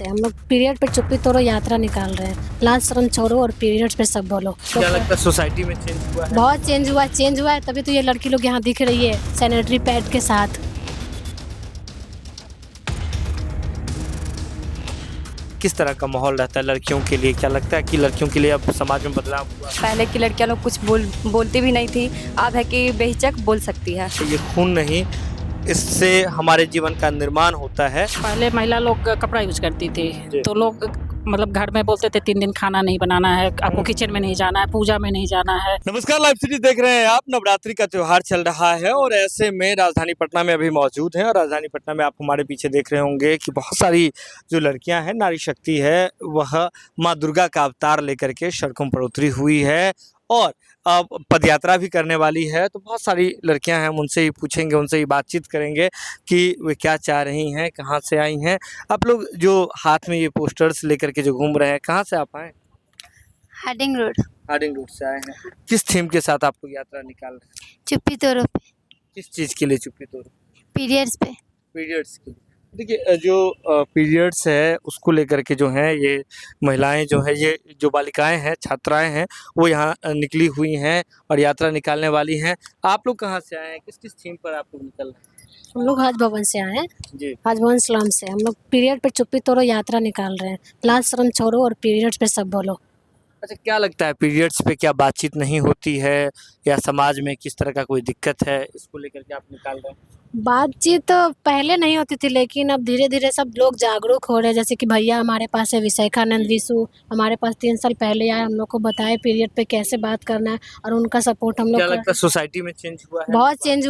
हम लोग पीरियड पे चुप्पी तोड़ो यात्रा निकाल रहे हैं। लाज शर्म छोड़ो और पीरियड्स पे सब बोलो। क्या लगता है सोसाइटी में चेंज हुआ है? बहुत चेंज हुआ है तभी तो ये लड़की लोग यहाँ दिख रही है सैनिटरी पैड के साथ। किस तरह का माहौल रहता है लड़कियों के लिए? क्या लगता है कि लड़कियों के लिए अब समाज में बदलाव हुआ है? पहले की लड़कियां लोग कुछ बोलती भी नहीं थी, अब है कि बेहिचक बोल सकती है। तो ये खून नहीं, इससे हमारे जीवन का निर्माण होता है। पहले महिला लोग कपड़ा यूज करती थी जी। तो लोग मतलब घर में बोलते थे 3 दिन खाना नहीं बनाना है, आपको किचन में नहीं जाना है, पूजा में नहीं जाना है। नमस्कार, लाइव सिटी देख रहे हैं आप। नवरात्रि का त्योहार चल रहा है और ऐसे में राजधानी पटना में अभी मौजूद हैं और राजधानी पटना में आप हमारे पीछे देख रहे होंगे कि बहुत सारी जो लड़कियां हैं, नारी शक्ति है, वह माँ दुर्गा का अवतार लेकर के सड़कों पर उतरी हुई है और अब पदयात्रा भी करने वाली है। तो बहुत सारी लड़कियां हैं, हम उनसे ही पूछेंगे, उनसे ही बातचीत करेंगे कि वे क्या चाह रही हैं, कहाँ से आई हैं। आप लोग जो हाथ में ये पोस्टर्स लेकर के जो घूम रहे हैं, कहाँ से आप आए? हार्डिंग रोड हार्डिंग रोड से आए हैं। किस थीम के साथ आपको यात्रा निकाल रहे हैं? चुप्पी तोड़ो पे, किस चीज़ के लिए चुप्पी तोड़ो? पीरियड्स पे। पीरियड्स के लिए। देखिए जो पीरियड्स है उसको लेकर के जो हैं ये महिलाएं जो है, ये जो बालिकाएं हैं, छात्राएं हैं, वो यहाँ निकली हुई हैं और यात्रा निकालने वाली हैं। आप लोग कहाँ से आए हैं? किस किस थीम पर आप लोग निकल रहे हैं? हम लोग हज भवन से आए हैं, जी। हज भवन स्लम से। हम लोग पीरियड पे चुप्पी तोड़ो यात्रा निकाल रहे हैं। लाज शर्म छोड़ो और पीरियड्स पे सब बोलो। अच्छा, क्या लगता है पीरियड्स पे क्या बातचीत नहीं होती है या समाज में किस तरह का कोई दिक्कत है, इसको लेकर के आप निकाल रहे हैं? बातचीत तो पहले नहीं होती थी लेकिन अब धीरे धीरे सब लोग जागरूक हो रहे हैं। जैसे कि भैया हमारे पास है विशाखानंद विशु, हमारे पास 3 साल पहले आए, हम लोग को बताए पीरियड पे कैसे बात करना है और उनका सपोर्ट हम लोग क्या लगता है सोसाइटी में चेंज हुआ है? बहुत चेंज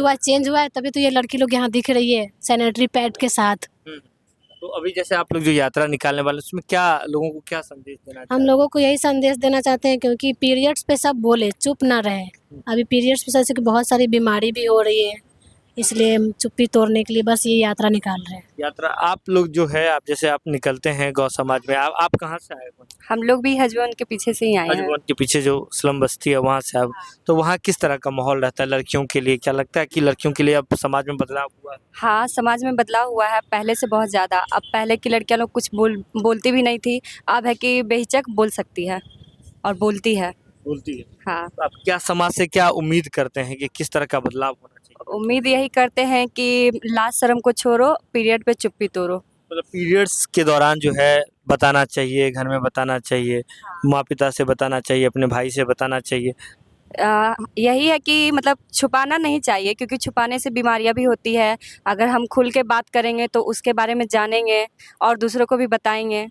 हुआ है तभी तो ये लड़की लोग यहाँ दिख रही है सैनिटरी पैड के साथ। तो अभी जैसे आप लोग जो यात्रा निकालने वाले, उसमें क्या लोगों को क्या संदेश देना हम चाहते लोगों को यही संदेश देना चाहते हैं क्योंकि पीरियड्स पे सब बोले, चुप ना रहे। अभी पीरियड्स पे जैसे कि बहुत सारी बीमारी भी हो रही है, इसलिए हम चुप्पी तोड़ने के लिए बस ये यात्रा निकाल रहे हैं। यात्रा आप लोग जो है, आप जैसे आप निकलते हैं गौ समाज में, आप कहाँ से आए हो? हम लोग भी हजबन के पीछे से ही आए हैं। हजबोन के पीछे जो स्लम बस्ती है वहाँ से आप, तो वहाँ किस तरह का माहौल रहता है लड़कियों के लिए? क्या लगता है कि लड़कियों के लिए अब समाज में बदलाव हुआ है? हाँ, समाज में बदलाव हुआ है पहले से बहुत ज़्यादा। अब पहले की लड़कियां लोग कुछ बोलती भी नहीं थी, अब है कि बेहिचक बोल सकती है और बोलती है। बोलती है। हाँ, तो आप क्या समाज से क्या उम्मीद करते हैं कि किस तरह का बदलाव होना चाहिए? उम्मीद यही करते हैं कि लाज शर्म को छोड़ो, पीरियड पे चुप्पी तोड़ो। मतलब पीरियड्स के दौरान जो है बताना चाहिए, घर में बताना चाहिए, माँ पिता से बताना चाहिए, अपने भाई से बताना चाहिए। यही है कि मतलब छुपाना नहीं चाहिए क्योंकि छुपाने से बीमारियां भी होती है। अगर हम खुल के बात करेंगे तो उसके बारे में जानेंगे और दूसरों को भी बताएंगे।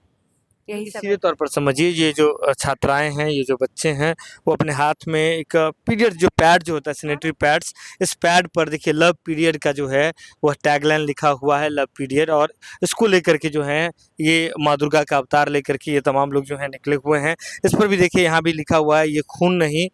यही सब सीधे तौर पर समझिए, ये जो छात्राएं हैं, ये जो बच्चे हैं, वो अपने हाथ में एक पीरियड जो पैड जो होता है, सैनिटरी पैड्स, इस पैड पर देखिए लव पीरियड का जो है वह टैगलाइन लिखा हुआ है, लव पीरियड। और इसको लेकर के जो है ये माँ दुर्गा का अवतार लेकर के ये तमाम लोग जो हैं निकले हुए हैं। इस पर भी देखिए यहाँ भी लिखा हुआ है, ये खून नहीं,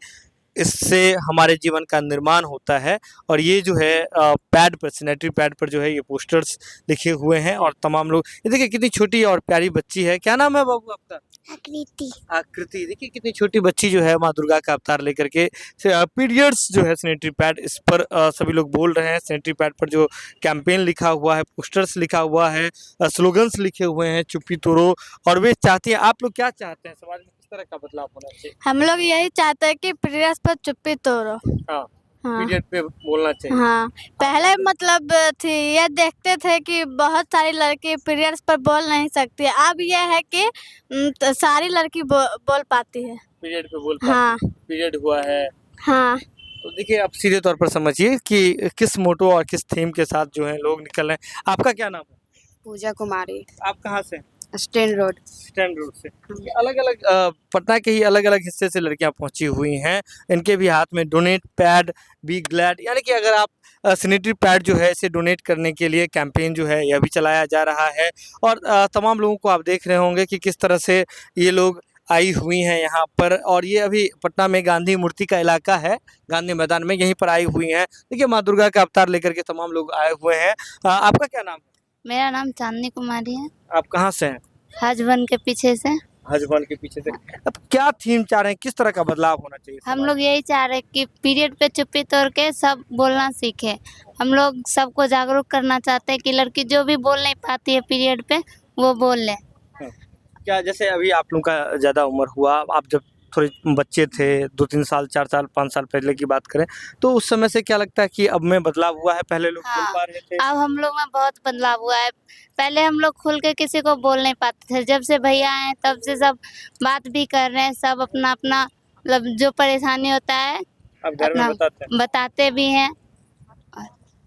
इससे हमारे जीवन का निर्माण होता है। और ये जो है पैड पर, सैनिटरी पैड पर जो है ये पोस्टर्स लिखे हुए हैं और तमाम लोग, ये देखिए कितनी छोटी और प्यारी बच्ची है। क्या नाम है बाबू आपका? आकृति। आकृति। देखिए कितनी छोटी बच्ची जो है माँ दुर्गा का अवतार लेकर के पीरियड्स जो है सैनिटरी पैड, इस पर सभी लोग बोल रहे हैं। सैनिटरी पैड पर जो कैंपेन लिखा हुआ है, पोस्टर्स लिखा हुआ है, स्लोगन्स लिखे हुए हैं, चुप्पी तोड़ो। और वे चाहती है, आप लोग क्या चाहते हैं समाज में किस तरह का बदलाव होना चाहिए? हम लोग यही चाहते हैं कि पीरियड्स पर चुप्पी तोड़ो। हाँ, हाँ पीरियड पे बोलना चाहिए। हाँ, पहले मतलब थी ये देखते थे कि बहुत सारी लड़की पीरियड्स पर बोल नहीं सकती, अब ये है कि तो सारी लड़की बोल पाती है। पीरियड पे बोल हाँ पीरियड हुआ है। हाँ, तो देखिए आप सीधे तौर पर समझिए कि किस मोटो और किस थीम के साथ जो है लोग निकल रहे हैं। आपका क्या नाम है? पूजा कुमारी, आप कहाँ से? Stand road. स्टैंड रोड से। अलग अलग पटना के ही अलग अलग हिस्से से लड़कियां पहुंची हुई हैं। इनके भी हाथ में डोनेट पैड बी ग्लैड, यानी कि अगर आप सैनिटरी पैड जो है इसे डोनेट करने के लिए कैंपेन जो है यह भी चलाया जा रहा है। और तमाम लोगों को आप देख रहे होंगे कि किस तरह से ये लोग आई हुई हैं यहाँ पर। और ये अभी पटना में गांधी मूर्ति का इलाका है, गांधी मैदान में, यहीं पर आई हुई हैं। देखिए माँ दुर्गा का अवतार लेकर के तमाम लोग आए हुए हैं। आपका क्या नाम है? मेरा नाम चांदनी कुमारी है, आप कहाँ से हैं? हजबन के पीछे से। हजबल के पीछे से। अब क्या थीम चाह रहे हैं, किस तरह का बदलाव होना चाहिए हम समाज लोग यही चाह रहे हैं कि पीरियड पे चुप्पी तोड़ के सब बोलना सीखे। हम लोग सबको जागरूक करना चाहते हैं कि लड़की जो भी बोल नहीं पाती है पीरियड पे वो बोल ले। क्या जैसे अभी आप लोगों का ज़्यादा उम्र हुआ, आप जब थोड़े बच्चे थे, 2-3 साल, 4 साल, 5 साल पहले की बात करें, तो उस समय से क्या लगता है कि अब में बदलाव हुआ है? पहले लोग बोल हाँ, पा रहे थे। अब हम लोग में बहुत बदलाव हुआ है। पहले हम लोग खुल के किसी को बोल नहीं पाते थे। जब से भैया आए हैं तब से सब बात भी कर रहे हैं, सब अपना-अपना मतलब जो परेशानी होता है अब घर में अपना बताते हैं। बताते भी हैं।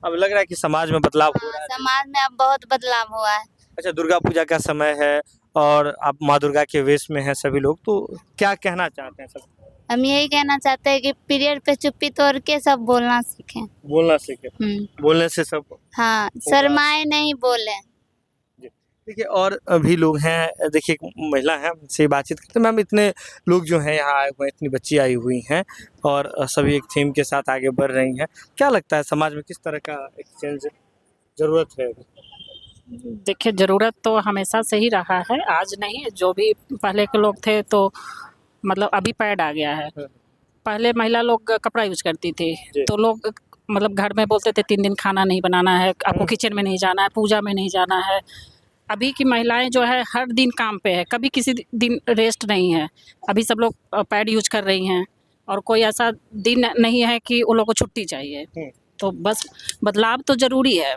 अब लग रहा है कि समाज में बदलाव हो रहा हाँ, है। समाज में अब बहुत बदलाव हुआ है। अच्छा, दुर्गा पूजा का समय है और आप माँ दुर्गा के वेश में हैं सभी लोग, तो क्या कहना चाहते हैं सब? हम यही कहना चाहते हैं कि पीरियड पे चुप्पी तोड़ के सब बोलना सीखें। बोलना सीखें, बोलने से सब हाँ, शर्माए नहीं बोलें। जी। देखिए और भी लोग हैं, देखिए एक महिला हैं, उनसे बातचीत करते हैं। मैम, इतने लोग जो हैं यहाँ आए हुए हैं, इतनी बच्ची आई हुई हैं और सभी एक थीम के साथ आगे बढ़ रही हैं। क्या लगता है समाज में किस तरह का एक चेंज ज़रूरत है? देखिए ज़रूरत तो हमेशा से ही रहा है, आज नहीं, जो भी पहले के लोग थे तो मतलब अभी पैड आ गया है। हाँ। पहले महिला लोग कपड़ा यूज़ करती थी, जी। तो लोग मतलब घर में बोलते थे 3 दिन खाना नहीं बनाना है, आपको किचन में नहीं जाना है, पूजा में नहीं जाना है। अभी की महिलाएँ जो है हर दिन काम पे है, कभी किसी दिन रेस्ट नहीं है। अभी सब लोग पैड यूज़ कर रही हैं और कोई ऐसा दिन नहीं है कि उन लोगों को छुट्टी चाहिए। तो बस बदलाव तो ज़रूरी है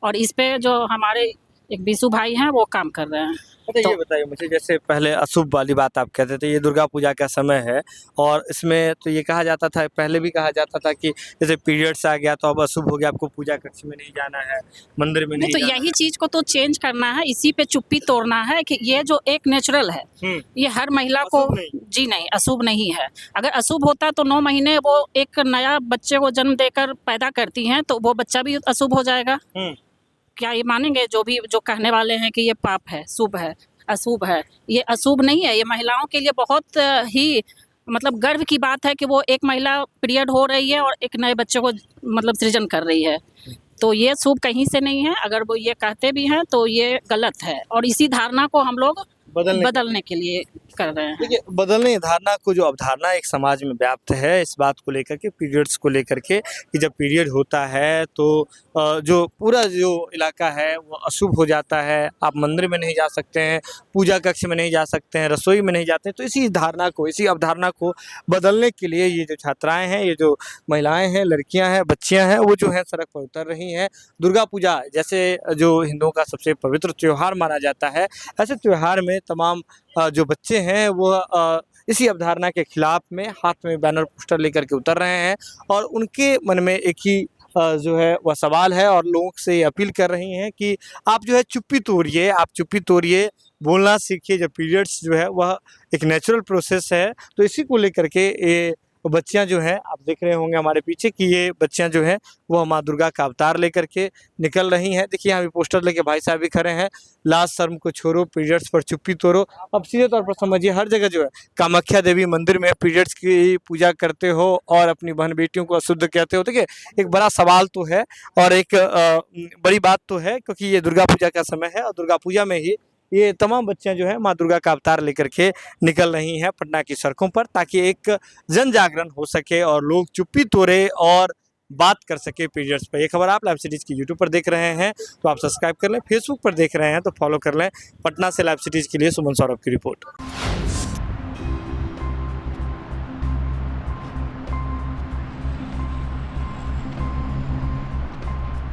और इस पे जो हमारे एक बीसू भाई हैं वो काम कर रहे हैं। अच्छा, ये बताइए मुझे, जैसे पहले अशुभ वाली बात आप कहते थे, ये दुर्गा पूजा का समय है और इसमें तो ये कहा जाता था, पहले भी कहा जाता था कि जैसे पीरियड्स आ गया तो अब अशुभ हो गया, आपको पूजा कक्ष में नहीं जाना है, मंदिर में नहीं नहीं तो जाना यही चीज़ को तो चेंज करना है, इसी पे चुप्पी तोड़ना है कि ये जो एक नेचुरल है, है। ये हर महिला को अशुभ नहीं। जी नहीं, अशुभ नहीं है। अगर अशुभ होता तो 9 महीने वो एक नया बच्चे को जन्म देकर पैदा करती हैं, तो वो बच्चा भी अशुभ हो जाएगा। क्या ये मानेंगे जो कहने वाले हैं कि ये पाप है, शुभ है, अशुभ है? ये अशुभ नहीं है, ये महिलाओं के लिए बहुत ही मतलब गर्व की बात है कि वो एक महिला पीरियड हो रही है और एक नए बच्चे को मतलब सृजन कर रही है। तो ये शुभ कहीं से नहीं है, अगर वो ये कहते भी हैं तो ये गलत है और इसी धारणा को हम लोग बदलने के लिए कर रहे हैं। देखिए, बदलने धारणा को, जो अवधारणा एक समाज में व्याप्त है इस बात को लेकर के, पीरियड्स को लेकर के, कि जब पीरियड होता है तो जो पूरा जो इलाका है वो अशुभ हो जाता है, आप मंदिर में नहीं जा सकते हैं, पूजा कक्ष में नहीं जा सकते हैं, रसोई में नहीं जाते हैं। तो इसी धारणा को, इसी अवधारणा को बदलने के लिए ये जो छात्राएँ हैं, ये जो महिलाएँ हैं, लड़कियाँ हैं, बच्चियाँ हैं, वो जो हैं सड़क पर उतर रही हैं। दुर्गा पूजा जैसे जो हिंदुओं का सबसे पवित्र त्योहार माना जाता है, ऐसे त्योहार में तमाम जो बच्चे हैं वो इसी अवधारणा के खिलाफ में हाथ में बैनर पोस्टर लेकर के उतर रहे हैं और उनके मन में एक ही जो है वह सवाल है और लोगों से ये अपील कर रही हैं कि आप जो है चुप्पी तोड़िए, आप चुप्पी तोड़िए, बोलना सीखिए। जब पीरियड्स जो है वह एक नेचुरल प्रोसेस है, तो इसी को लेकर के ये बच्चियां जो हैं, आप देख रहे होंगे हमारे पीछे कि ये बच्चियां जो हैं वो माँ दुर्गा का अवतार लेकर के निकल रही हैं। देखिए यहाँ भी पोस्टर लेके भाई साहब भी खड़े हैं, लाज शर्म को छोड़ो, पीरियड्स पर चुप्पी तोड़ो। अब सीधे तौर पर समझिए, हर जगह जो है कामाख्या देवी मंदिर में पीरियड्स की पूजा करते हो और अपनी बहन बेटियों को अशुद्ध कहते हो। देखिए एक बड़ा सवाल तो है और एक बड़ी बात तो है, क्योंकि ये दुर्गा पूजा का समय है और दुर्गा पूजा में ही ये तमाम बच्चियां जो है माँ दुर्गा का अवतार लेकर के निकल रही हैं पटना की सड़कों पर, ताकि एक जन जागरण हो सके और लोग चुप्पी तोड़े और बात कर सके पीरियड्स पर। ये खबर आप लाइव सिटीज़ की यूट्यूब पर देख रहे हैं तो आप सब्सक्राइब कर लें, फेसबुक पर देख रहे हैं तो फॉलो कर लें। पटना से लाइव सिटीज़ के लिए सुमन सौरभ की रिपोर्ट।